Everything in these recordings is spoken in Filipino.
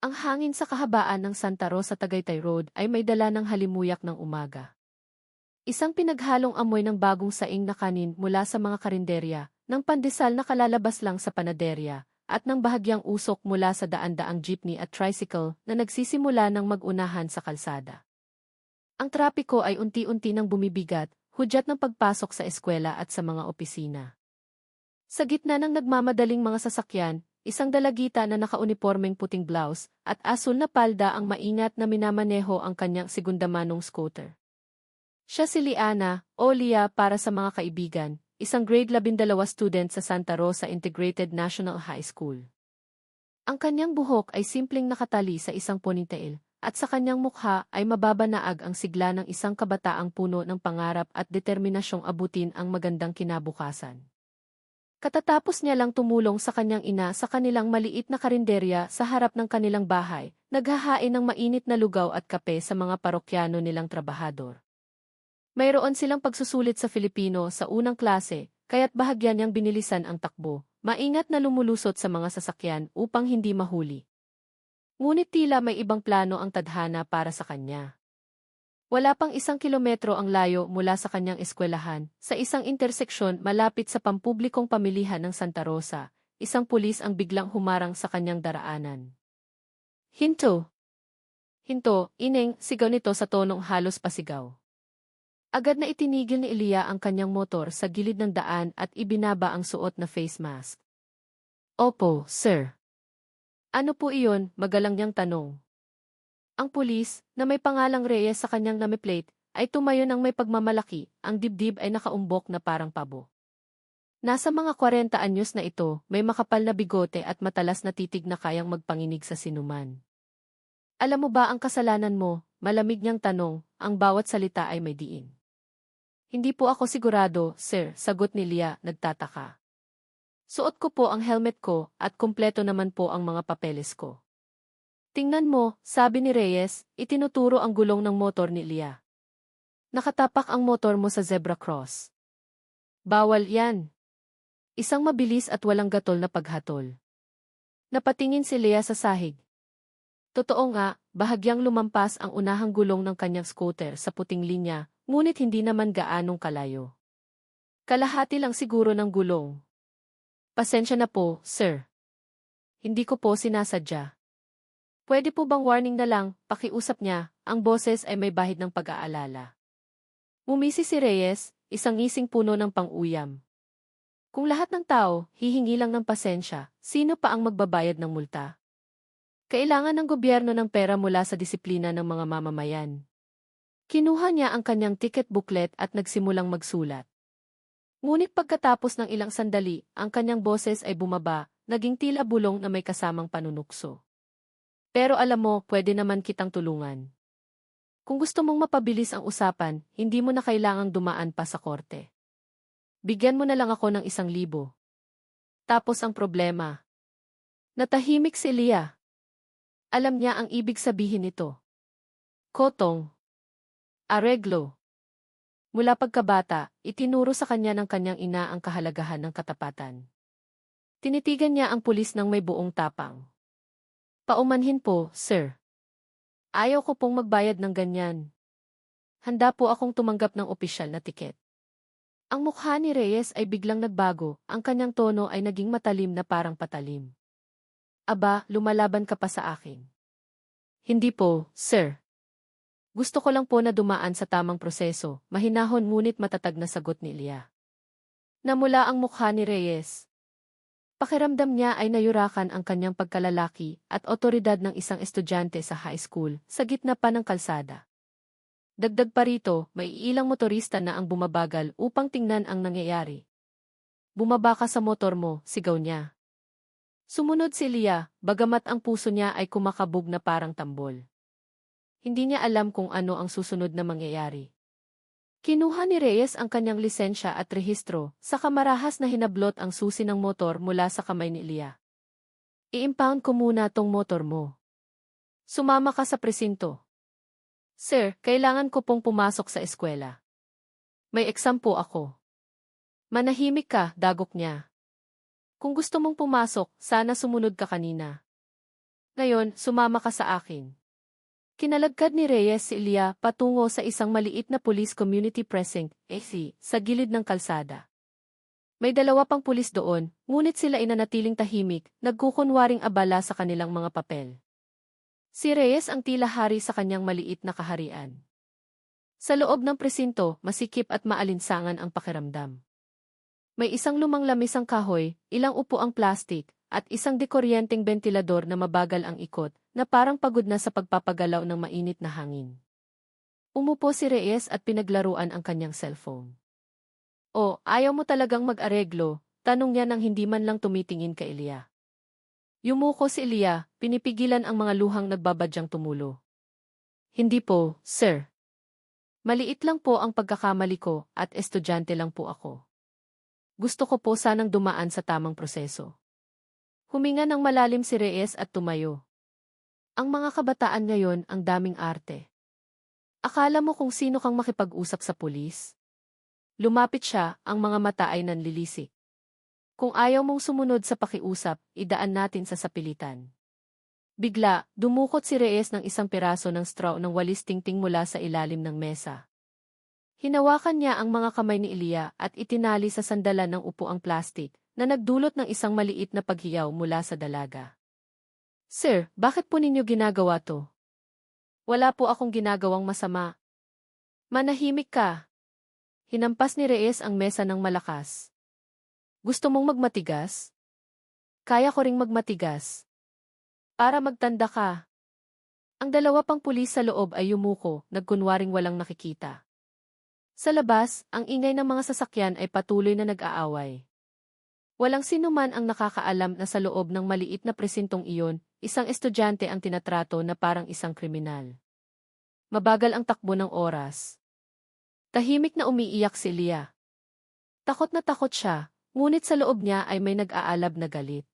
Ang hangin sa kahabaan ng Santa Rosa Tagaytay Road ay may dala ng halimuyak ng umaga. Isang pinaghalong amoy ng bagong saing na kanin mula sa mga karinderya, ng pandesal na kalalabas lang sa panaderya, at ng bahagyang usok mula sa daan-daang jeepney at tricycle na nagsisimula ng mag-unahan sa kalsada. Ang trapiko ay unti-unti nang bumibigat, hudyat ng pagpasok sa eskwela at sa mga opisina. Sa gitna ng nagmamadaling mga sasakyan, isang dalagita na nakaunipormeng puting blouse at asul na palda ang maingat na minamaneho ang kanyang segundamanong scooter. Siya si Liana, o Lia para sa mga kaibigan, isang grade 12 student sa Santa Rosa Integrated National High School. Ang kanyang buhok ay simpleng nakatali sa isang ponytail, at sa kanyang mukha ay mababanaag ang sigla ng isang kabataang puno ng pangarap at determinasyong abutin ang magandang kinabukasan. Katatapos niya lang tumulong sa kanyang ina sa kanilang maliit na karinderya sa harap ng kanilang bahay, naghahain ng mainit na lugaw at kape sa mga parokyano nilang trabahador. Mayroon silang pagsusulit sa Filipino sa unang klase, kaya't bahagyan niyang binilisan ang takbo, maingat na lumulusot sa mga sasakyan upang hindi mahuli. Ngunit tila may ibang plano ang tadhana para sa kanya. Wala pang 1 kilometro ang layo mula sa kanyang eskwelahan, sa isang interseksyon malapit sa pampublikong pamilihan ng Santa Rosa, isang pulis ang biglang humarang sa kanyang daraanan. Hinto! Hinto, ineng, sigaw nito sa tonong halos pasigaw. Agad na itinigil ni Elia ang kanyang motor sa gilid ng daan at ibinaba ang suot na face mask. Opo, sir. Ano po iyon? Magalang niyang tanong. Ang pulis, na may pangalang Reyes sa kanyang name-plate, ay tumayo ng may pagmamalaki, ang dibdib ay nakaumbok na parang pabo. Nasa mga 40 anyos na ito, may makapal na bigote at matalas na titig na kayang magpanginig sa sinuman. Alam mo ba ang kasalanan mo? Malamig niyang tanong, ang bawat salita ay may diin. Hindi po ako sigurado, sir, sagot ni Lia, nagtataka. Suot ko po ang helmet ko at kumpleto naman po ang mga papeles ko. Tingnan mo, sabi ni Reyes, itinuturo ang gulong ng motor ni Lia. Nakatapak ang motor mo sa zebra cross. Bawal yan. Isang mabilis at walang gatol na paghatol. Napatingin si Lia sa sahig. Totoo nga, bahagyang lumampas ang unahang gulong ng kanyang scooter sa puting linya, ngunit hindi naman gaanong kalayo. Kalahati lang siguro ng gulong. Pasensya na po, sir. Hindi ko po sinasadya. Pwede po bang warning na lang, pakiusap niya, ang boses ay may bahid ng pag-aalala. Ngumisi si Reyes, isang ngising puno ng pang-uyam. Kung lahat ng tao, hihingi lang ng pasensya, sino pa ang magbabayad ng multa? Kailangan ng gobyerno ng pera mula sa disiplina ng mga mamamayan. Kinuha niya ang kanyang ticket booklet at nagsimulang magsulat. Ngunit pagkatapos ng ilang sandali, ang kanyang boses ay bumaba, naging tila bulong na may kasamang panunukso. Pero alam mo, pwede naman kitang tulungan. Kung gusto mong mapabilis ang usapan, hindi mo na kailangang dumaan pa sa korte. Bigyan mo na lang ako ng 1,000. Tapos ang problema. Natahimik si Lia. Alam niya ang ibig sabihin nito. Kotong. Areglo. Mula pagkabata, itinuro sa kanya ng kanyang ina ang kahalagahan ng katapatan. Tinitigan niya ang pulis ng may buong tapang. Paumanhin po, sir. Ayaw ko pong magbayad ng ganyan. Handa po akong tumanggap ng opisyal na tiket. Ang mukha ni Reyes ay biglang nagbago, ang kanyang tono ay naging matalim na parang patalim. Aba, lumalaban ka pa sa akin. Hindi po, sir. Gusto ko lang po na dumaan sa tamang proseso, mahinahon ngunit matatag na sagot ni Lia. Namula ang mukha ni Reyes. Pakiramdam niya ay nayurakan ang kanyang pagkalalaki at otoridad ng isang estudyante sa high school sa gitna pa ng kalsada. Dagdag pa rito, may ilang motorista na ang bumabagal upang tingnan ang nangyayari. Bumaba ka sa motor mo, sigaw niya. Sumunod si Lia, bagamat ang puso niya ay kumakabog na parang tambol. Hindi niya alam kung ano ang susunod na mangyayari. Kinuha ni Reyes ang kanyang lisensya at rehistro, saka marahas na hinablot ang susi ng motor mula sa kamay ni Lia. I-impound ko muna tong motor mo. Sumama ka sa presinto. Sir, kailangan ko pong pumasok sa eskwela. May exam po ako. Manahimik ka, dagok niya. Kung gusto mong pumasok, sana sumunod ka kanina. Ngayon, sumama ka sa akin. Kinalagkad ni Reyes si Ilya patungo sa isang maliit na police community precinct, AC, sa gilid ng kalsada. May dalawa pang pulis doon, ngunit sila inanatiling tahimik, nagkukunwaring abala sa kanilang mga papel. Si Reyes ang tila hari sa kanyang maliit na kaharian. Sa loob ng presinto, masikip at maalinsangan ang pakiramdam. May isang lumang lamisang kahoy, ilang upuang plastik, at isang dekuryenteng bentilador na mabagal ang ikot, na parang pagod na sa pagpapagalaw ng mainit na hangin. Umupo si Reyes at pinaglaruan ang kanyang cellphone. "O, ayaw mo talagang mag-areglo?" tanong niya nang hindi man lang tumitingin kay Ilya. Yumuko si Ilya, pinipigilan ang mga luhang nagbabadyang tumulo. "Hindi po, sir. Maliit lang po ang pagkakamali ko at estudyante lang po ako. Gusto ko po sanang dumaan sa tamang proseso." Huminga ng malalim si Reyes at tumayo. Ang mga kabataan ngayon ang daming arte. Akala mo kung sino kang makipag-usap sa pulis? Lumapit siya, ang mga mata ay nanlilisik. Kung ayaw mong sumunod sa pakiusap, idaan natin sa sapilitan. Bigla, dumukot si Reyes ng isang piraso ng straw ng walis tingting mula sa ilalim ng mesa. Hinawakan niya ang mga kamay ni Ilya at itinali sa sandalan ng upuang plastik na nagdulot ng isang maliit na paghiyaw mula sa dalaga. "Sir, bakit po ninyo ginagawa to?" "Wala po akong ginagawang masama." "Manahimik ka." Hinampas ni Reyes ang mesa ng malakas. "Gusto mong magmatigas? Kaya ko ring magmatigas. Para magtanda ka." Ang dalawa pang pulis sa loob ay yumuko, nagkunwaring walang nakikita. Sa labas, ang ingay ng mga sasakyan ay patuloy na nag-aaway. Walang sinuman ang nakakaalam na sa loob ng maliit na presintong iyon, isang estudyante ang tinatrato na parang isang kriminal. Mabagal ang takbo ng oras. Tahimik na umiiyak si Ilya. Takot na takot siya, ngunit sa loob niya ay may nag-aalab na galit.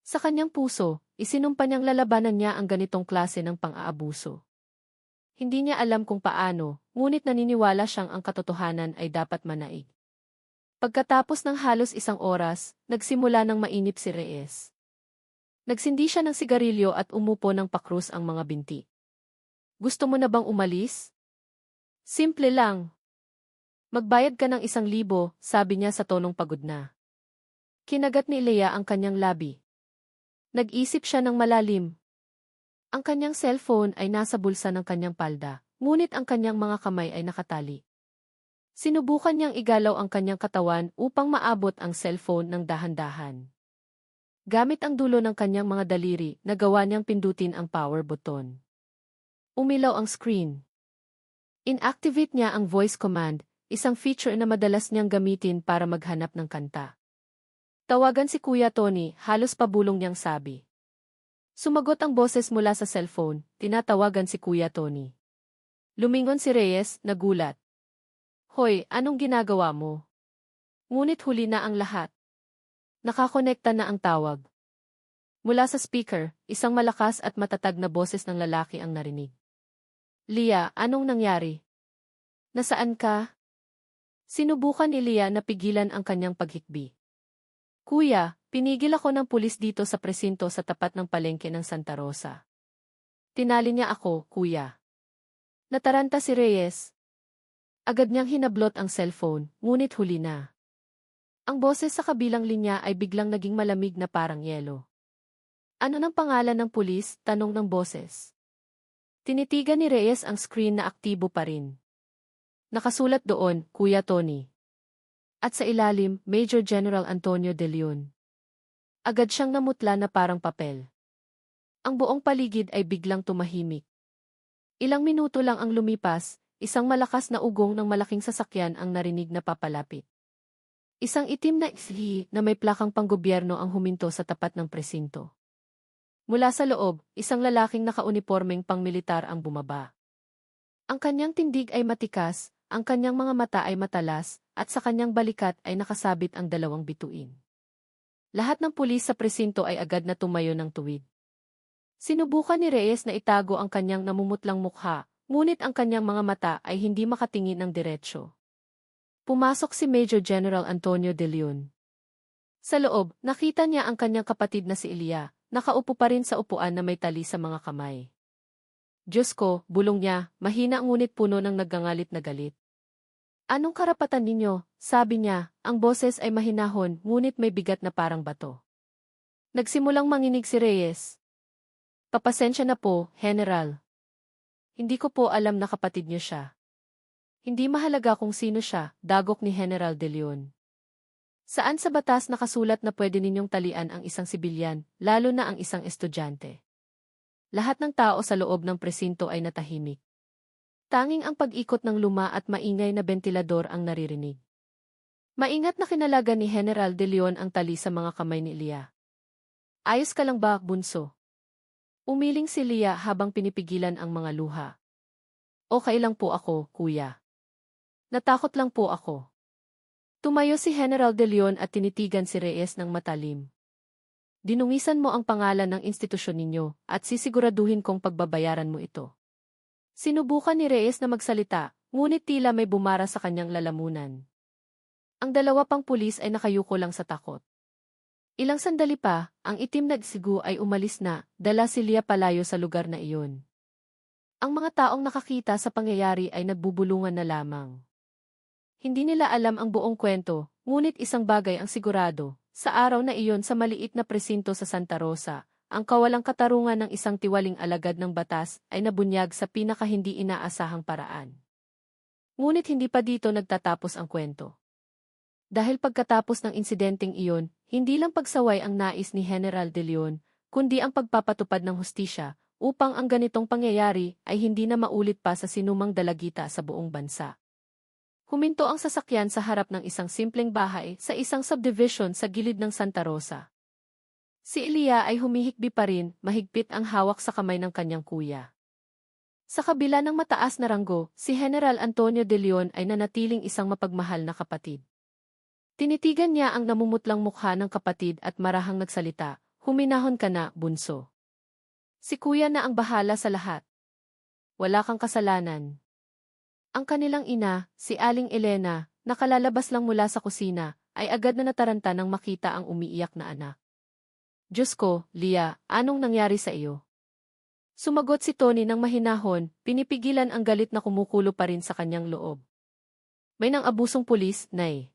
Sa kanyang puso, isinumpa niyang lalabanan niya ang ganitong klase ng pang-aabuso. Hindi niya alam kung paano, ngunit naniniwala siyang ang katotohanan ay dapat manaig. Pagkatapos ng halos isang oras, nagsimula ng mainip si Reyes. Nagsindi siya ng sigarilyo at umupo ng pakrus ang mga binti. "Gusto mo na bang umalis?" "Simple lang. Magbayad ka ng 1,000, sabi niya sa tonong pagod na. Kinagat ni Ilya ang kanyang labi. Nag-isip siya ng malalim. Ang kanyang cellphone ay nasa bulsa ng kanyang palda, ngunit ang kanyang mga kamay ay nakatali. Sinubukan niyang igalaw ang kanyang katawan upang maabot ang cellphone ng dahan-dahan. Gamit ang dulo ng kanyang mga daliri, nagawa niyang pindutin ang power button. Umilaw ang screen. Inactivate niya ang voice command, isang feature na madalas niyang gamitin para maghanap ng kanta. "Tawagan si Kuya Tony," halos pabulong niyang sabi. Sumagot ang boses mula sa cellphone, tinatawagan si Kuya Tony. Lumingon si Reyes, nagulat. "Hoy, anong ginagawa mo?" Ngunit huli na ang lahat. Nakakonekta na ang tawag. Mula sa speaker, isang malakas at matatag na boses ng lalaki ang narinig. "Lia, anong nangyari? Nasaan ka?" Sinubukan ni Lia na pigilan ang kanyang paghikbi. "Kuya, pinigil ako ng pulis dito sa presinto sa tapat ng palengke ng Santa Rosa. Tinali niya ako, kuya." Nataranta si Reyes. Agad niyang hinablot ang cellphone, ngunit huli na. Ang boses sa kabilang linya ay biglang naging malamig na parang yelo. "Ano ng pangalan ng pulis?" tanong ng boses. Tinitigan ni Reyes ang screen na aktibo pa rin. Nakasulat doon, Kuya Tony. At sa ilalim, Major General Antonio de Leon. Agad siyang namutla na parang papel. Ang buong paligid ay biglang tumahimik. Ilang minuto lang ang lumipas, isang malakas na ugong ng malaking sasakyan ang narinig na papalapit. Isang itim na SUV na may plakang panggobyerno ang huminto sa tapat ng presinto. Mula sa loob, isang lalaking nakaunipormeng pangmilitar ang bumaba. Ang kanyang tindig ay matikas, ang kanyang mga mata ay matalas, at sa kanyang balikat ay nakasabit ang 2 bituin. Lahat ng pulis sa presinto ay agad na tumayo ng tuwid. Sinubukan ni Reyes na itago ang kanyang namumutlang mukha, ngunit ang kanyang mga mata ay hindi makatingin ng diretsyo. Pumasok si Major General Antonio de Leon. Sa loob, nakita niya ang kanyang kapatid na si Ilya, nakaupo pa rin sa upuan na may tali sa mga kamay. Diyos ko, bulong niya, mahina ngunit puno ng nagngangalit na galit. Anong karapatan ninyo? Sabi niya, ang boses ay mahinahon ngunit may bigat na parang bato. Nagsimulang manginig si Reyes. Papasensya na po, General. Hindi ko po alam na kapatid niyo siya. Hindi mahalaga kung sino siya, dagok ni General De Leon. Saan sa batas nakasulat na pwede ninyong talian ang isang sibilyan, lalo na ang isang estudyante? Lahat ng tao sa loob ng presinto ay natahimik. Tanging ang pag-ikot ng luma at maingay na bentilador ang naririnig. Maingat na kinalagan ni General De Leon ang tali sa mga kamay ni Lia. Ayos ka lang ba, bunso? Umiling si Lia habang pinipigilan ang mga luha. Okay lang po ako, kuya. Natakot lang po ako. Tumayo si General De Leon at tinitigan si Reyes ng matalim. Dinungisan mo ang pangalan ng institusyon ninyo at sisiguraduhin kong pagbabayaran mo ito. Sinubukan ni Reyes na magsalita, ngunit tila may bumara sa kanyang lalamunan. Ang dalawa pang pulis ay nakayuko lang sa takot. Ilang sandali pa, ang itim na sigu ay umalis na, dala si Lia palayo sa lugar na iyon. Ang mga taong nakakita sa pangyayari ay nagbubulungan na lamang. Hindi nila alam ang buong kwento, ngunit isang bagay ang sigurado, sa araw na iyon sa maliit na presinto sa Santa Rosa, ang kawalang katarungan ng isang tiwaling alagad ng batas ay nabunyag sa pinakahindi inaasahang paraan. Ngunit hindi pa dito nagtatapos ang kwento. Dahil pagkatapos ng insidenteng iyon, hindi lang pagsaway ang nais ni General De Leon, kundi ang pagpapatupad ng hustisya, upang ang ganitong pangyayari ay hindi na maulit pa sa sinumang dalagita sa buong bansa. Huminto ang sasakyan sa harap ng isang simpleng bahay sa isang subdivision sa gilid ng Santa Rosa. Si Elia ay humihikbi pa rin, mahigpit ang hawak sa kamay ng kanyang kuya. Sa kabila ng mataas na ranggo, si General Antonio De Leon ay nanatiling isang mapagmahal na kapatid. Tinitigan niya ang namumutlang mukha ng kapatid at marahang nagsalita, "Huminahon ka na, bunso. Si kuya na ang bahala sa lahat. Wala kang kasalanan." Ang kanilang ina, si Aling Elena, nakalalabas lang mula sa kusina, ay agad na nataranta nang makita ang umiiyak na anak. "Diyos ko, Lia, anong nangyari sa iyo?" Sumagot si Tony ng mahinahon, pinipigilan ang galit na kumukulo pa rin sa kanyang loob. "May nang-abusong pulis, Nay.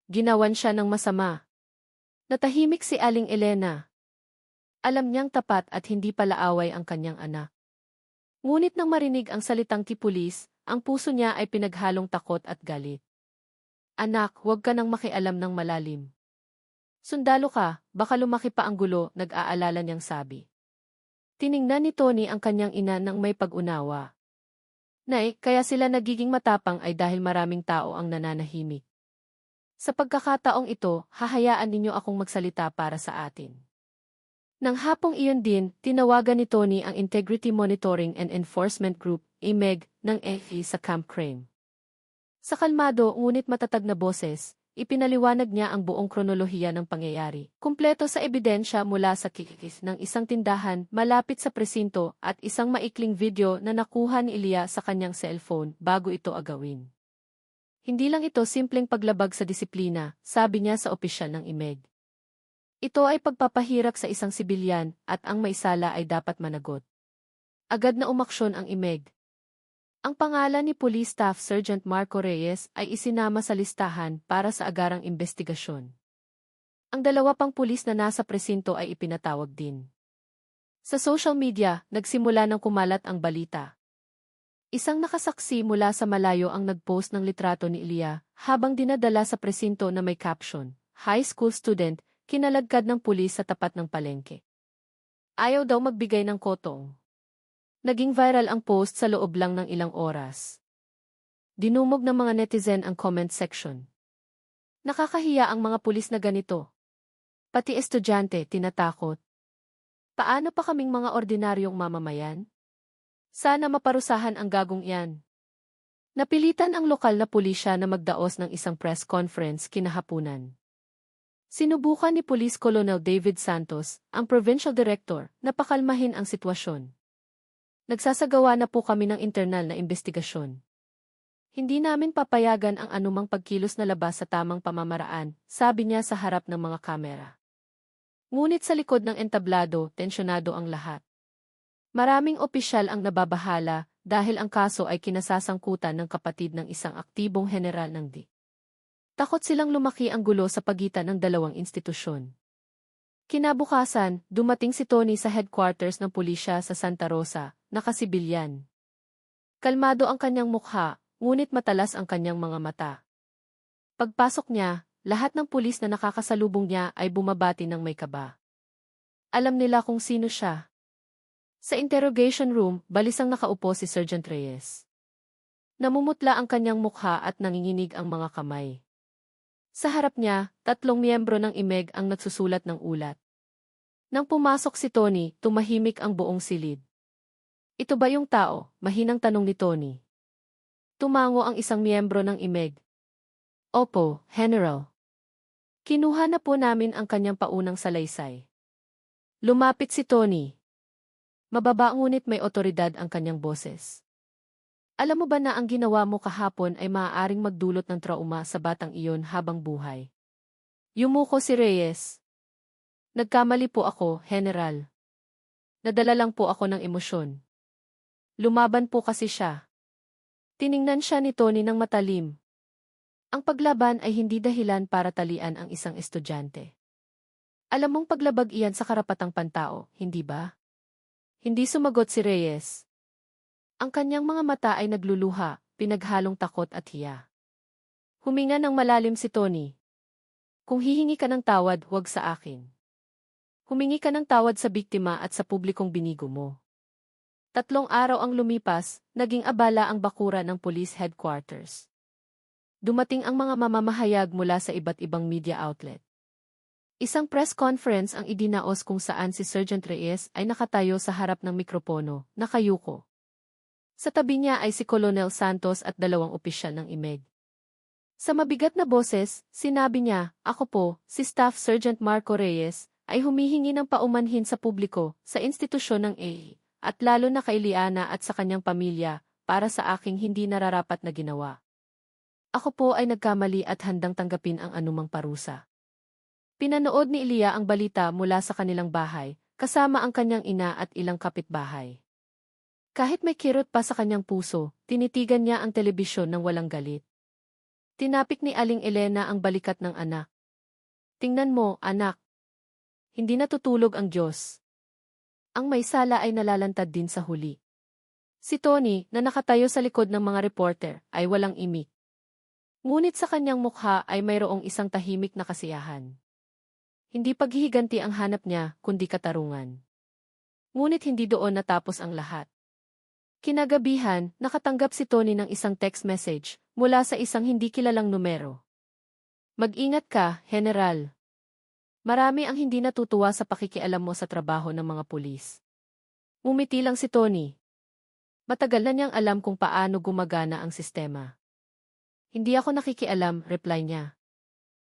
Ginawan siya ng masama." Natahimik si Aling Elena. Alam niyang tapat at hindi pala away ang kanyang anak. Ngunit nang marinig ang salitang kipulis, ang puso niya ay pinaghalong takot at galit. "Anak, huwag ka nang makialam ng malalim. Sundalo ka, baka lumaki pa ang gulo," nag-aalala niyang sabi. Tiningnan ni Tony ang kanyang ina ng may pag-unawa. "Nay, kaya sila nagiging matapang ay dahil maraming tao ang nananahimik. Sa pagkakataong ito, hahayaan ninyo akong magsalita para sa atin." Nang hapong iyon din, tinawagan ni Tony ang Integrity Monitoring and Enforcement Group, IMEG, ng FE sa Camp Crame. Sa kalmado ngunit matatag na boses, ipinaliwanag niya ang buong kronolohiya ng pangyayari, kumpleto sa ebidensya mula sa kikikis ng isang tindahan malapit sa presinto at isang maikling video na nakuha ni Elia sa kanyang cellphone bago ito agawin. Hindi lang ito simpleng paglabag sa disiplina, sabi niya sa opisyal ng IMEG. Ito ay pagpapahirap sa isang sibilyan at ang maisala ay dapat managot. Agad na umaksyon ang IMEG. Ang pangalan ni Police Staff Sergeant Marco Reyes ay isinama sa listahan para sa agarang investigasyon. Ang dalawa pang pulis na nasa presinto ay ipinatawag din. Sa social media, nagsimula ng kumalat ang balita. Isang nakasaksi mula sa malayo ang nagpost ng litrato ni Elia habang dinadala sa presinto na may caption, "High school student, kinalagkad ng pulis sa tapat ng palengke. Ayaw daw magbigay ng kotong." Naging viral ang post sa loob lang ng ilang oras. Dinumog ng mga netizen ang comment section. Nakakahiya ang mga pulis na ganito. Pati estudyante tinatakot. Paano pa kaming mga ordinaryong mamamayan? Sana maparusahan ang gagong iyan. Napilitan ang lokal na pulisya na magdaos ng isang press conference kinahapunan. Sinubukan ni Police Colonel David Santos, ang Provincial Director, na pakalmahin ang sitwasyon. "Nagsasagawa na po kami ng internal na investigasyon. Hindi namin papayagan ang anumang pagkilos na labas sa tamang pamamaraan," sabi niya sa harap ng mga kamera. Ngunit sa likod ng entablado, tensyonado ang lahat. Maraming opisyal ang nababahala dahil ang kaso ay kinasasangkutan ng kapatid ng isang aktibong general ng DI. Takot silang lumaki ang gulo sa pagitan ng dalawang institusyon. Kinabukasan, dumating si Tony sa headquarters ng pulisya sa Santa Rosa, nakasibilyan. Kalmado ang kanyang mukha, ngunit matalas ang kanyang mga mata. Pagpasok niya, lahat ng pulis na nakakasalubong niya ay bumabati ng may kaba. Alam nila kung sino siya. Sa interrogation room, balisang nakaupo si Sergeant Reyes. Namumutla ang kanyang mukha at nanginginig ang mga kamay. Sa harap niya, 3 miyembro ng IMEG ang nagsusulat ng ulat. Nang pumasok si Tony, tumahimik ang buong silid. Ito ba yung tao? Mahinang tanong ni Tony. Tumango ang isang miyembro ng IMEG. Opo, General. Kinuha na po namin ang kanyang paunang salaysay. Lumapit si Tony. Mababa ngunit may otoridad ang kanyang boses. Alam mo ba na ang ginawa mo kahapon ay maaaring magdulot ng trauma sa batang iyon habang buhay? Yumuko si Reyes. Nagkamali po ako, General. Nadala lang po ako ng emosyon. Lumaban po kasi siya. Tiningnan siya ni Tony ng matalim. Ang paglaban ay hindi dahilan para talian ang isang estudyante. Alam mong paglabag iyan sa karapatang pantao, hindi ba? Hindi sumagot si Reyes. Ang kanyang mga mata ay nagluluha, pinaghalong takot at hiya. Huminga ng malalim si Tony. Kung hihingi ka ng tawad, huwag sa akin. Humingi ka ng tawad sa biktima at sa publikong binigo mo. 3 araw ang lumipas, naging abala ang bakura ng police headquarters. Dumating ang mga mamamahayag mula sa iba't ibang media outlet. Isang press conference ang idinaos kung saan si Sergeant Reyes ay nakatayo sa harap ng mikropono, nakayuko. Sa tabi niya ay si Colonel Santos at 2 opisyal ng IMEG. Sa mabigat na boses, sinabi niya, ako po, si Staff Sergeant Marco Reyes, ay humihingi ng paumanhin sa publiko, sa institusyon ng A, at lalo na kay Liana at sa kanyang pamilya, para sa aking hindi nararapat na ginawa. Ako po ay nagkamali at handang tanggapin ang anumang parusa. Pinanood ni Elia ang balita mula sa kanilang bahay, kasama ang kanyang ina at ilang kapitbahay. Kahit may kirot pa sa kanyang puso, tinitigan niya ang telebisyon ng walang galit. Tinapik ni Aling Elena ang balikat ng anak. Tingnan mo, anak. Hindi natutulog ang Diyos. Ang may sala ay nalalantad din sa huli. Si Tony, na nakatayo sa likod ng mga reporter, ay walang imik. Ngunit sa kanyang mukha ay mayroong isang tahimik na kasiyahan. Hindi paghihiganti ang hanap niya, kundi katarungan. Ngunit hindi doon natapos ang lahat. Kinagabihan, nakatanggap si Tony ng isang text message mula sa isang hindi kilalang numero. Mag-ingat ka, General. Marami ang hindi natutuwa sa pakikialam mo sa trabaho ng mga pulis. Umiti lang si Tony. Matagal na niyang alam kung paano gumagana ang sistema. Hindi ako nakikialam, reply niya.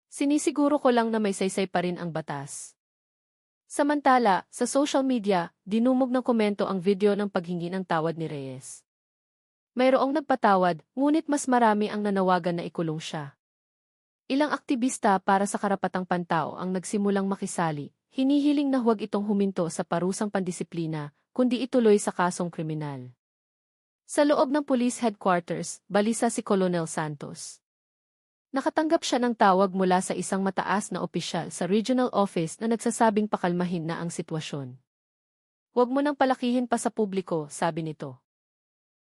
Sinisiguro ko lang na may saysay pa rin ang batas. Samantala, sa social media, dinumog ng komento ang video ng paghingi ng tawad ni Reyes. Mayroong nagpatawad, ngunit mas marami ang nanawagan na ikulong siya. Ilang aktivista para sa karapatang pantao ang nagsimulang makisali, hinihiling na huwag itong huminto sa parusang pandisiplina, kundi ituloy sa kasong kriminal. Sa loob ng police headquarters, balisa si Colonel Santos. Nakatanggap siya ng tawag mula sa isang mataas na opisyal sa regional office na nagsasabing pakalmahin na ang sitwasyon. Huwag mo nang palakihin pa sa publiko, sabi nito.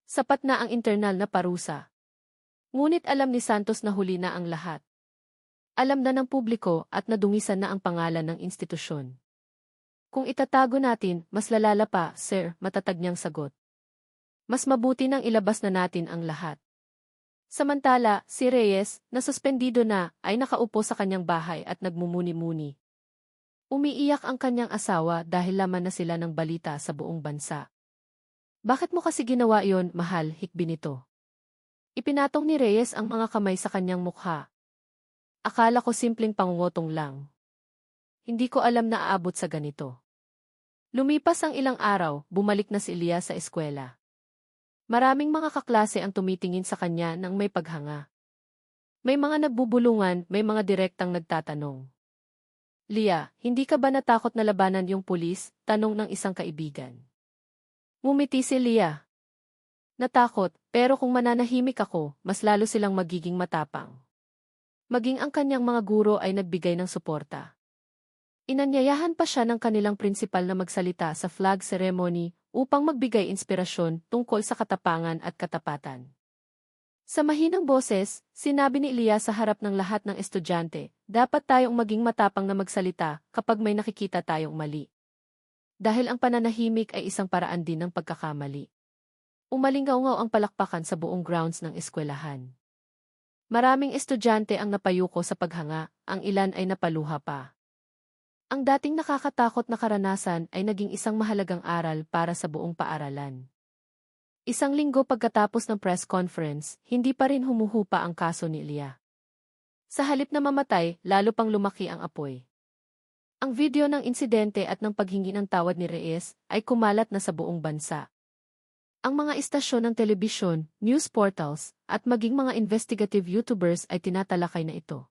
Sapat na ang internal na parusa. Ngunit alam ni Santos na huli na ang lahat. Alam na ng publiko at nadungisan na ang pangalan ng institusyon. Kung itatago natin, mas lalala pa, sir, matatag niyang sagot. Mas mabuti nang ilabas na natin ang lahat. Samantala, si Reyes, na suspendido na, ay nakaupo sa kanyang bahay at nagmumuni-muni. Umiiyak ang kanyang asawa dahil laman na sila ng balita sa buong bansa. Bakit mo kasi ginawa iyon, mahal, hikbi nito? Ipinatong ni Reyes ang mga kamay sa kanyang mukha. Akala ko simpleng pangungutong lang. Hindi ko alam na aabot sa ganito. Lumipas ang ilang araw, bumalik na si Elia sa eskwela. Maraming mga kaklase ang tumitingin sa kanya nang may paghanga. May mga nagbubulungan, may mga direktang nagtatanong. Leah, hindi ka ba natakot na labanan yung pulis? Tanong ng isang kaibigan. Ngumiti si Leah. Natakot, pero kung mananahimik ako, mas lalo silang magiging matapang. Maging ang kanyang mga guro ay nagbigay ng suporta. Inanyayahan pa siya ng kanilang prinsipal na magsalita sa flag ceremony upang magbigay inspirasyon tungkol sa katapangan at katapatan. Sa mahinang boses, sinabi ni Leah sa harap ng lahat ng estudyante, dapat tayong maging matapang na magsalita kapag may nakikita tayong mali. Dahil ang pananahimik ay isang paraan din ng pagkakamali. Umalingaw-ngaw ang palakpakan sa buong grounds ng eskwelahan. Maraming estudyante ang napayuko sa paghanga, ang ilan ay napaluha pa. Ang dating nakakatakot na karanasan ay naging isang mahalagang aral para sa buong paaralan. Isang linggo pagkatapos ng press conference, hindi pa rin humuhupa ang kaso ni Leah. Sa halip na mamatay, lalo pang lumaki ang apoy. Ang video ng insidente at ng paghingi ng tawad ni Reyes ay kumalat na sa buong bansa. Ang mga istasyon ng telebisyon, news portals, at maging mga investigative YouTubers ay tinatalakay na ito.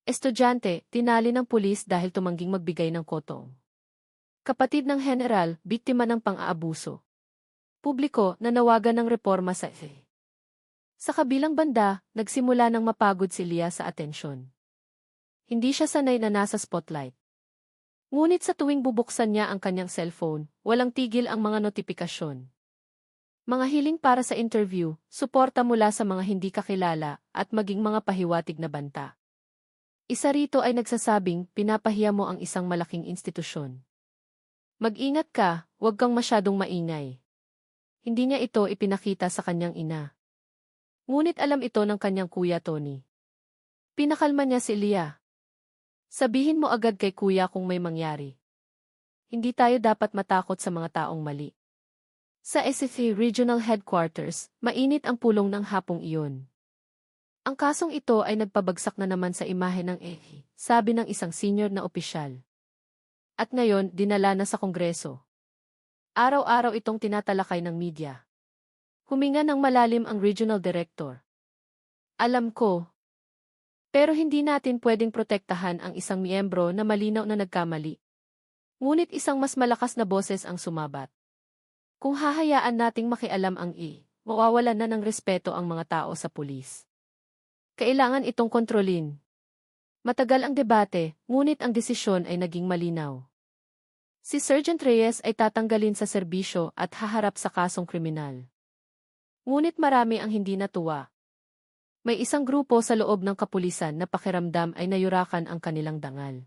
Estudyante, tinali ng pulis dahil tumangging magbigay ng kotong. Kapatid ng general, biktima ng pang-aabuso. Publiko, nanawagan ng reforma sa FA. Sa kabilang banda, nagsimula ng mapagod si Leah sa atensyon. Hindi siya sanay na nasa spotlight. Ngunit sa tuwing bubuksan niya ang kanyang cellphone, walang tigil ang mga notifikasyon. Mga hiling para sa interview, suporta mula sa mga hindi kakilala, at maging mga pahiwatig na banta. Isa rito ay nagsasabing, pinapahiya mo ang isang malaking institusyon. Mag-ingat ka, huwag kang masyadong maingay. Hindi niya ito ipinakita sa kanyang ina. Ngunit alam ito ng kanyang kuya Tony. Pinakalma niya si Leah. Sabihin mo agad kay kuya kung may mangyari. Hindi tayo dapat matakot sa mga taong mali. Sa SFA Regional Headquarters, mainit ang pulong ng hapong iyon. Ang kasong ito ay nagpabagsak na naman sa imahe ng sabi ng isang senior na opisyal. At ngayon, dinala na sa Kongreso. Araw-araw itong tinatalakay ng media. Huminga ng malalim ang regional director. Alam ko. Pero hindi natin pwedeng protektahan ang isang miyembro na malinaw na nagkamali. Ngunit isang mas malakas na boses ang sumabat. Kung hahayaan nating makialam ang mawawalan na ng respeto ang mga tao sa pulis. Kailangan itong kontrolin. Matagal ang debate, ngunit ang desisyon ay naging malinaw. Si Sergeant Reyes ay tatanggalin sa serbisyo at haharap sa kasong kriminal. Ngunit marami ang hindi natuwa. May isang grupo sa loob ng kapulisan na pakiramdam ay nayurakan ang kanilang dangal.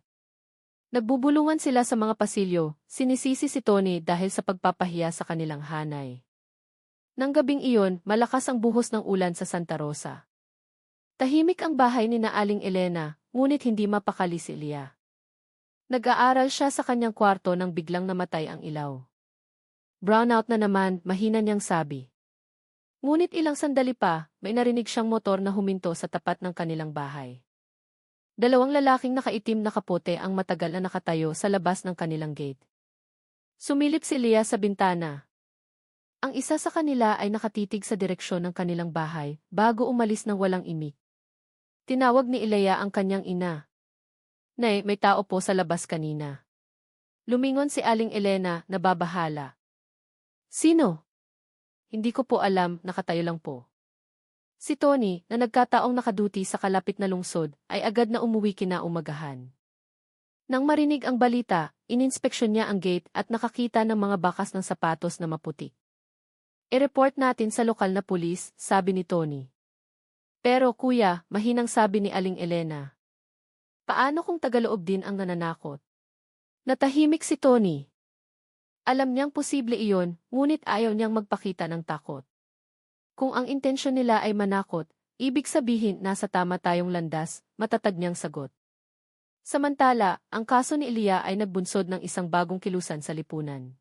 Nagbubulungan sila sa mga pasilyo, sinisisi si Tony dahil sa pagpapahiya sa kanilang hanay. Nang gabing iyon, malakas ang buhos ng ulan sa Santa Rosa. Tahimik ang bahay ni Aling Elena, ngunit hindi mapakali si Leah. Nag-aaral siya sa kanyang kwarto nang biglang namatay ang ilaw. Brownout na naman, mahina niyang sabi. Ngunit ilang sandali pa, may narinig siyang motor na huminto sa tapat ng kanilang bahay. Dalawang lalaking nakaitim na kapote ang matagal na nakatayo sa labas ng kanilang gate. Sumilip si Leah sa bintana. Ang isa sa kanila ay nakatitig sa direksyon ng kanilang bahay bago umalis ng walang imik. Tinawag ni Leah ang kanyang ina. Nay, may tao po sa labas kanina. Lumingon si Aling Elena, nababahala. Sino? Hindi ko po alam, nakatayo lang po. Si Tony, na nagkataong nakaduty sa kalapit na lungsod, ay agad na umuwi kinaumagahan. Nang marinig ang balita, ininspeksyon niya ang gate at nakakita ng mga bakas ng sapatos na maputi. I-report natin sa lokal na pulis, sabi ni Tony. Pero kuya, mahinang sabi ni Aling Elena. Paano kung tagaloob din ang nananakot? Natahimik si Tony. Alam niyang posible iyon, ngunit ayaw niyang magpakita ng takot. Kung ang intensyon nila ay manakot, ibig sabihin nasa tama tayong landas, matatag niyang sagot. Samantala, ang kaso ni Leah ay nagbunsod ng isang bagong kilusan sa lipunan.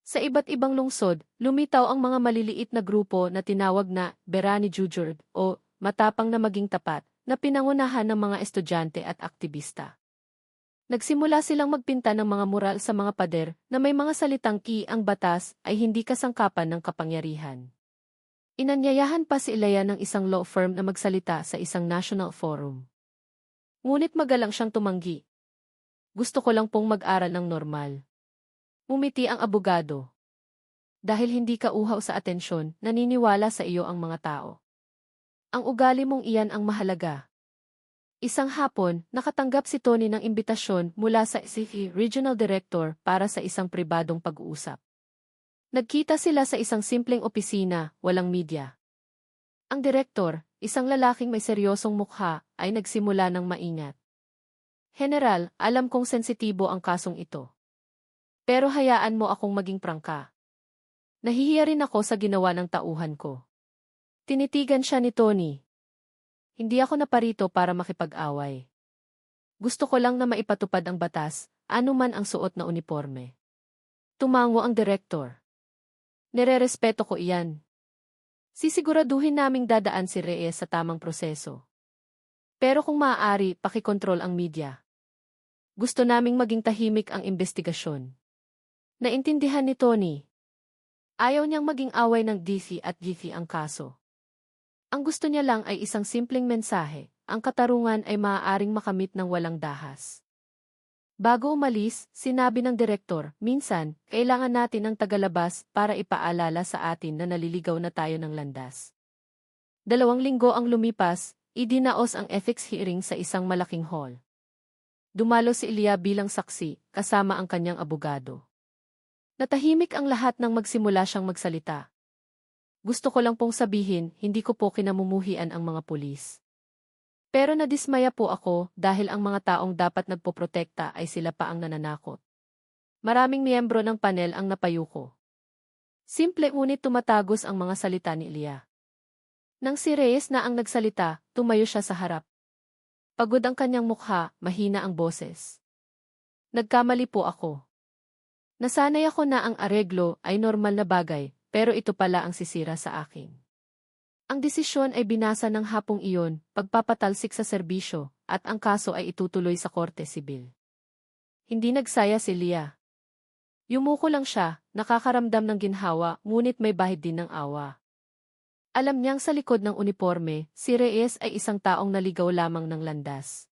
Sa iba't ibang lungsod, lumitaw ang mga maliliit na grupo na tinawag na Berani Jujurd o matapang na maging tapat, na pinangunahan ng mga estudyante at aktivista. Nagsimula silang magpinta ng mga mural sa mga pader na may mga salitang ang batas ay hindi kasangkapan ng kapangyarihan. Inanyayahan pa si Leah ng isang law firm na magsalita sa isang national forum. Ngunit magalang siyang tumanggi. Gusto ko lang pong mag-aral ng normal. Umiti ang abogado. Dahil hindi ka uhaw sa atensyon, naniniwala sa iyo ang mga tao. Ang ugali mong iyan ang mahalaga. Isang hapon, nakatanggap si Tony ng imbitasyon mula sa SEC Regional Director para sa isang pribadong pag-uusap. Nagkita sila sa isang simpleng opisina, walang media. Ang direktor, isang lalaking may seryosong mukha, ay nagsimula ng maingat. General, alam kong sensitibo ang kasong ito. Pero hayaan mo akong maging prangka. Nahihiya rin ako sa ginawa ng tauhan ko. Tinitigan siya ni Tony. Hindi ako naparito para makipag-away. Gusto ko lang na maipatupad ang batas, anuman ang suot na uniforme. Tumango ang direktor. Nirerespeto ko iyan. Sisiguraduhin naming dadaan si Reyes sa tamang proseso. Pero kung maaari, pakikontrol ang media. Gusto naming maging tahimik ang investigasyon. Naintindihan ni Tony. Ayaw niyang maging away ng DC at GC ang kaso. Ang gusto niya lang ay isang simpleng mensahe, ang katarungan ay maaaring makamit ng walang dahas. Bago umalis, sinabi ng direktor, minsan, kailangan natin ng tagalabas para ipaalala sa atin na naliligaw na tayo ng landas. 2 linggo ang lumipas, idinaos ang ethics hearing sa isang malaking hall. Dumalo si Ilya bilang saksi, kasama ang kanyang abogado. Natahimik ang lahat nang magsimula siyang magsalita. Gusto ko lang pong sabihin, hindi ko po kinamumuhian ang mga pulis. Pero nadismaya po ako dahil ang mga taong dapat nagpoprotekta ay sila pa ang nananakot. Maraming miyembro ng panel ang napayuko. Simple ngunit tumatagos ang mga salita ni Ilya. Nang si Reyes na ang nagsalita, tumayo siya sa harap. Pagod ang kanyang mukha, mahina ang boses. Nagkamali po ako. Nasanay ako na ang areglo ay normal na bagay, pero ito pala ang sisira sa akin. Ang desisyon ay binasa ng hapong iyon, pagpapatalsik sa serbisyo, at ang kaso ay itutuloy sa Korte Sibil. Hindi nagsaya si Lia. Yumuko lang siya, nakakaramdam ng ginhawa, ngunit may bahid din ng awa. Alam niyang sa likod ng uniforme, si Reyes ay isang taong naligaw lamang ng landas.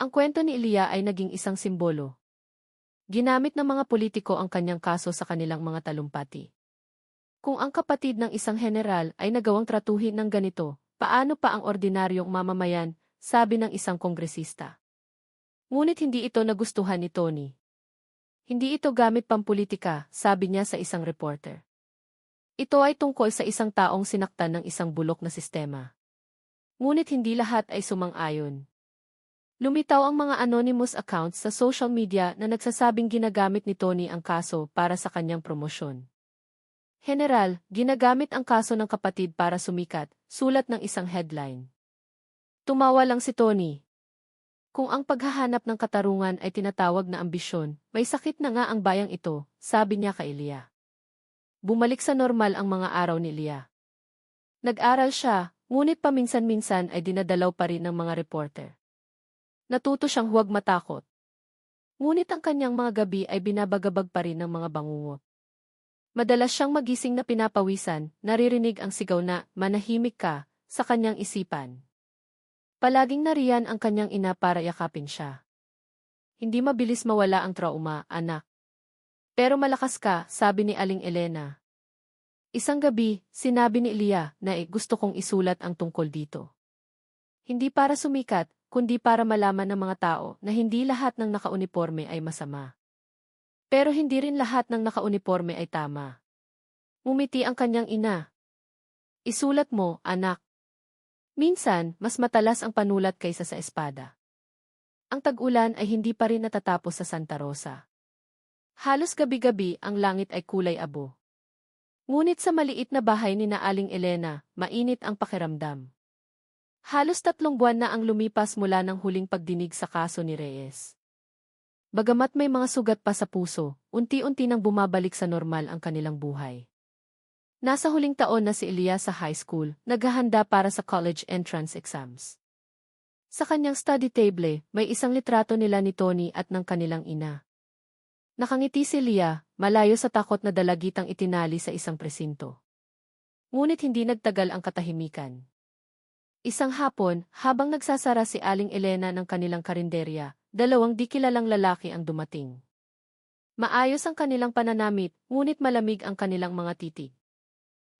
Ang kwento ni Lia ay naging isang simbolo. Ginamit ng mga politiko ang kanyang kaso sa kanilang mga talumpati. Kung ang kapatid ng isang general ay nagawang tratuhin ng ganito, paano pa ang ordinaryong mamamayan, sabi ng isang kongresista. Ngunit hindi ito nagustuhan ni Tony. Hindi ito gamit pampolitika, sabi niya sa isang reporter. Ito ay tungkol sa isang taong sinaktan ng isang bulok na sistema. Ngunit hindi lahat ay sumang-ayon. Lumitaw ang mga anonymous accounts sa social media na nagsasabing ginagamit ni Tony ang kaso para sa kanyang promosyon. General, ginagamit ang kaso ng kapatid para sumikat, sulat ng isang headline. Tumawa lang si Tony. Kung ang paghahanap ng katarungan ay tinatawag na ambisyon, may sakit na nga ang bayang ito, sabi niya kay Lia. Bumalik sa normal ang mga araw ni Lia. Nag-aral siya, ngunit paminsan-minsan ay dinadalaw pa rin ng mga reporter. Natuto siyang huwag matakot. Ngunit ang kanyang mga gabi ay binabagabag pa rin ng mga bangungot. Madalas siyang magising na pinapawisan, naririnig ang sigaw na, manahimik ka, sa kanyang isipan. Palaging nariyan ang kanyang ina para yakapin siya. Hindi mabilis mawala ang trauma, anak. Pero malakas ka, sabi ni Aling Elena. Isang gabi, sinabi ni Lia na gusto kong isulat ang tungkol dito. Hindi para sumikat, kundi para malaman ng mga tao na hindi lahat ng nakauniforme ay masama. Pero hindi rin lahat ng nakauniforme ay tama. Ngumiti ang kanyang ina. Isulat mo, anak. Minsan, mas matalas ang panulat kaysa sa espada. Ang tag-ulan ay hindi pa rin natatapos sa Santa Rosa. Halos gabi-gabi ang langit ay kulay abo. Ngunit sa maliit na bahay ni na Aling Elena, mainit ang pakiramdam. Halos 3 buwan na ang lumipas mula ng huling pagdinig sa kaso ni Reyes. Bagamat may mga sugat pa sa puso, unti-unti nang bumabalik sa normal ang kanilang buhay. Nasa huling taon na si Ilya sa high school, naghahanda para sa college entrance exams. Sa kanyang study table, may isang litrato nila ni Tony at ng kanilang ina. Nakangiti si Lia, malayo sa takot na dalagitang itinali sa isang presinto. Ngunit hindi nagtagal ang katahimikan. Isang hapon, habang nagsasara si Aling Elena ng kanilang karinderya, dalawang di kilalang lalaki ang dumating. Maayos ang kanilang pananamit, ngunit malamig ang kanilang mga titig.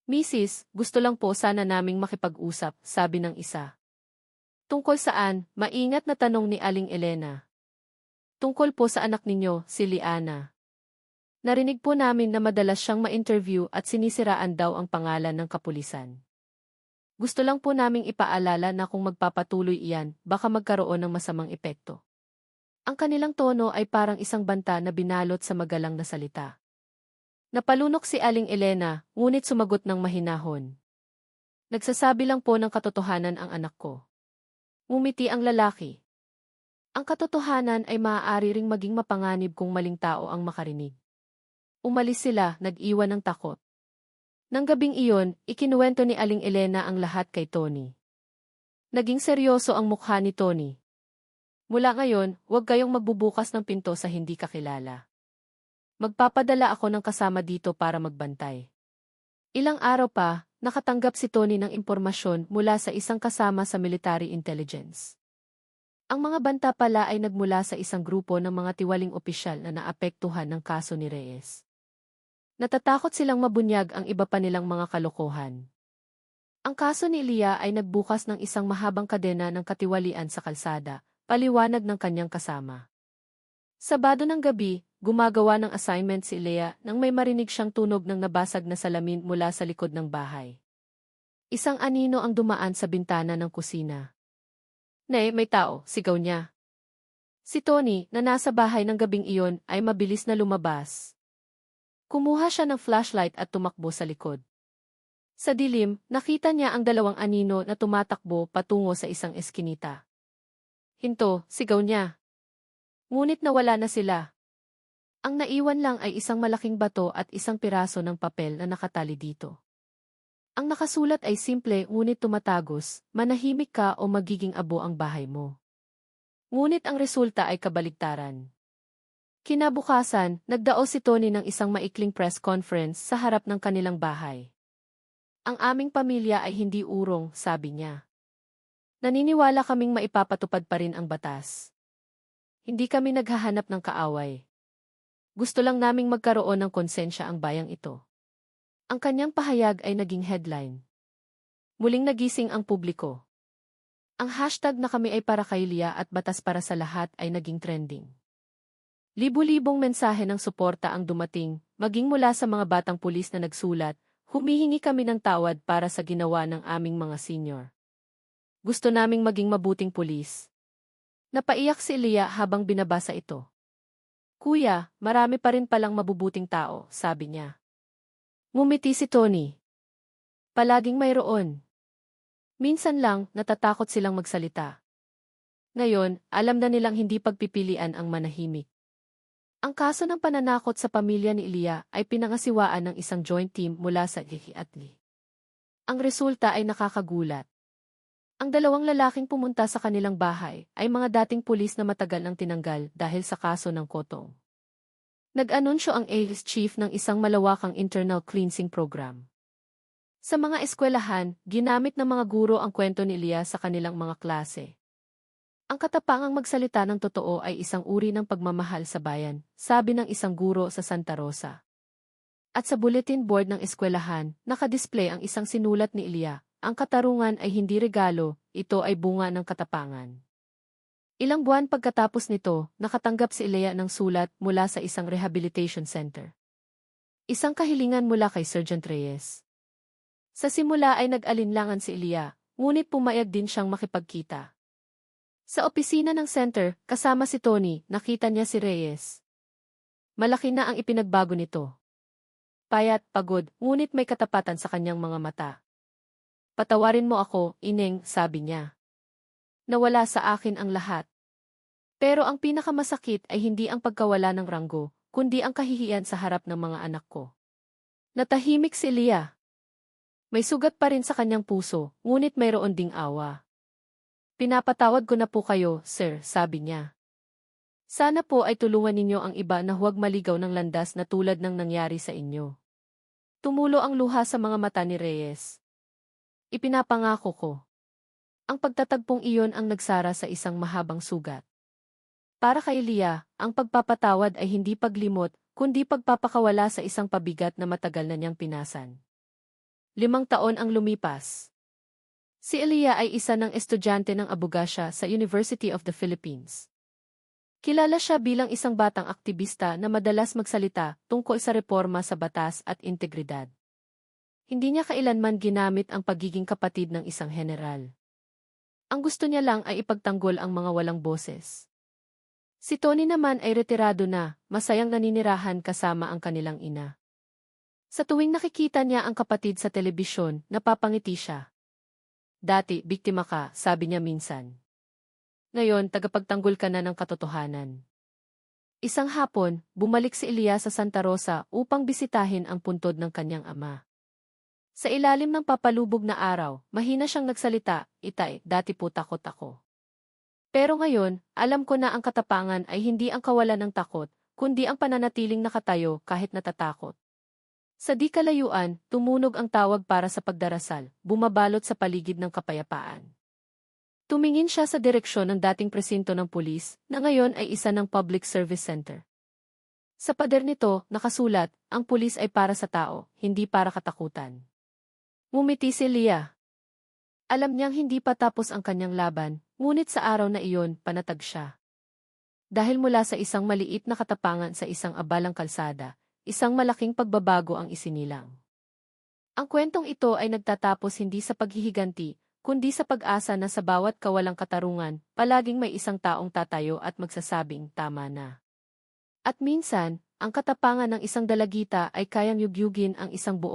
Mrs., gusto lang po sana naming makipag-usap, sabi ng isa. Tungkol saan? Maingat na tanong ni Aling Elena. Tungkol po sa anak ninyo, si Liana. Narinig po namin na madalas siyang ma-interview at sinisiraan daw ang pangalan ng kapulisan. Gusto lang po naming ipaalala na kung magpapatuloy iyan, baka magkaroon ng masamang epekto. Ang kanilang tono ay parang isang banta na binalot sa magalang na salita. Napalunok si Aling Elena, ngunit sumagot ng mahinahon. Nagsasabi lang po ng katotohanan ang anak ko. Ngumiti ang lalaki. Ang katotohanan ay maaari ring maging mapanganib kung maling tao ang makarinig. Umalis sila, nag-iwan ng takot. Nang gabing iyon, ikinuwento ni Aling Elena ang lahat kay Tony. Naging seryoso ang mukha ni Tony. Mula ngayon, huwag kayong magbubukas ng pinto sa hindi kakilala. Magpapadala ako ng kasama dito para magbantay. Ilang araw pa, nakatanggap si Tony ng impormasyon mula sa isang kasama sa military intelligence. Ang mga banta pala ay nagmula sa isang grupo ng mga tiwaling opisyal na naapektuhan ng kaso ni Reyes. Natatakot silang mabunyag ang iba pa nilang mga kalokohan. Ang kaso ni Lia ay nagbukas ng isang mahabang kadena ng katiwalian sa kalsada, paliwanag ng kanyang kasama. Sabado ng gabi, gumagawa ng assignment si Lea nang may marinig siyang tunog ng nabasag na salamin mula sa likod ng bahay. Isang anino ang dumaan sa bintana ng kusina. "Ne, may tao," sigaw niya. Si Tony, na nasa bahay ng gabing iyon, ay mabilis na lumabas. Kumuha siya ng flashlight at tumakbo sa likod. Sa dilim, nakita niya ang dalawang anino na tumatakbo patungo sa isang eskinita. "Hinto," sigaw niya. Ngunit nawala na sila. Ang naiwan lang ay isang malaking bato at isang piraso ng papel na nakatali dito. Ang nakasulat ay simple ngunit tumatagos, "Manahimik ka o magiging abo ang bahay mo." Ngunit ang resulta ay kabaligtaran. Kinabukasan, nagdao si Tony ng isang maikling press conference sa harap ng kanilang bahay. "Ang aming pamilya ay hindi urong," sabi niya. "Naniniwala kaming maipapatupad pa rin ang batas. Hindi kami naghahanap ng kaaway. Gusto lang naming magkaroon ng konsensya ang bayang ito." Ang kanyang pahayag ay naging headline. Muling nagising ang publiko. Ang hashtag na "Kami ay para kay Lia at batas para sa lahat" ay naging trending. Libu-libong mensahe ng suporta ang dumating, maging mula sa mga batang pulis na nagsulat, "Humihingi kami ng tawad para sa ginawa ng aming mga senior. Gusto naming maging mabuting pulis." Napaiyak si Lia habang binabasa ito. "Kuya, marami pa rin palang mabubuting tao," sabi niya. Ngumiti si Tony. "Palaging mayroon. Minsan lang, natatakot silang magsalita. Ngayon, alam na nilang hindi pagpipilian ang manahimik." Ang kaso ng pananakot sa pamilya ni Lia ay pinangasiwaan ng isang joint team mula sa Ihi at Lee. Ang resulta ay nakakagulat. Ang dalawang lalaking pumunta sa kanilang bahay ay mga dating pulis na matagal nang tinanggal dahil sa kaso ng Kotong. Nag-anunsyo ang AIS chief ng isang malawakang internal cleansing program. Sa mga eskwelahan, ginamit ng mga guro ang kwento ni Lia sa kanilang mga klase. Ang katapangang magsalita ng totoo ay isang uri ng pagmamahal sa bayan, sabi ng isang guro sa Santa Rosa. At sa bulletin board ng eskwelahan, nakadisplay ang isang sinulat ni Lia, "Ang katarungan ay hindi regalo, ito ay bunga ng katapangan." Ilang buwan pagkatapos nito, nakatanggap si Lia ng sulat mula sa isang rehabilitation center. Isang kahilingan mula kay Sergeant Reyes. Sa simula ay nag-alinlangan si Lia, ngunit pumayag din siyang makipagkita. Sa opisina ng center, kasama si Tony, nakita niya si Reyes. Malaki na ang ipinagbago nito. Payat, pagod, ngunit may katapatan sa kanyang mga mata. "Patawarin mo ako, Ineng," sabi niya. "Nawala sa akin ang lahat. Pero ang pinakamasakit ay hindi ang pagkawala ng ranggo, kundi ang kahihiyan sa harap ng mga anak ko." Natahimik si Lia. May sugat pa rin sa kanyang puso, ngunit mayroon ding awa. "Pinapatawad ko na po kayo, sir," sabi niya. "Sana po ay tulungan ninyo ang iba na huwag maligaw ng landas na tulad ng nangyari sa inyo." Tumulo ang luha sa mga mata ni Reyes. "Ipinapangako ko." Ang pagtatagpong iyon ang nagsara sa isang mahabang sugat. Para kay Leah, ang pagpapatawad ay hindi paglimot, kundi pagpapakawala sa isang pabigat na matagal na niyang pinasan. 5 taon ang lumipas. Si Leah ay isa ng estudyante ng abogasya sa University of the Philippines. Kilala siya bilang isang batang aktivista na madalas magsalita tungkol sa reforma sa batas at integridad. Hindi niya kailanman ginamit ang pagiging kapatid ng isang general. Ang gusto niya lang ay ipagtanggol ang mga walang boses. Si Tony naman ay retirado na, masayang naninirahan kasama ang kanilang ina. Sa tuwing nakikita niya ang kapatid sa telebisyon, napapangiti siya. Dati, biktima ka, sabi niya minsan. Ngayon, tagapagtanggol ka na ng katotohanan. Isang hapon, bumalik si Elias sa Santa Rosa upang bisitahin ang puntod ng kanyang ama. Sa ilalim ng papalubog na araw, mahina siyang nagsalita, "Itay, dati po takot ako. Pero ngayon, alam ko na ang katapangan ay hindi ang kawalan ng takot, kundi ang pananatiling nakatayo kahit natatakot." Sa di kalayuan, tumunog ang tawag para sa pagdarasal, bumabalot sa paligid ng kapayapaan. Tumingin siya sa direksyon ng dating presinto ng pulis, na ngayon ay isa ng public service center. Sa pader nito, nakasulat, ang pulis ay para sa tao, hindi para katakutan. Ngumiti si Leah. Alam niyang hindi pa tapos ang kanyang laban, ngunit sa araw na iyon, panatag siya. Dahil mula sa isang maliit na katapangan sa isang abalang kalsada, isang malaking pagbabago ang isinilang. Ang kwentong ito ay nagtatapos hindi sa paghihiganti, kundi sa pag-asa na sa bawat kawalang katarungan, palaging may isang taong tatayo at magsasabing, "Tama na." At minsan, ang katapangan ng isang dalagita ay kayang yugyugin ang isang buong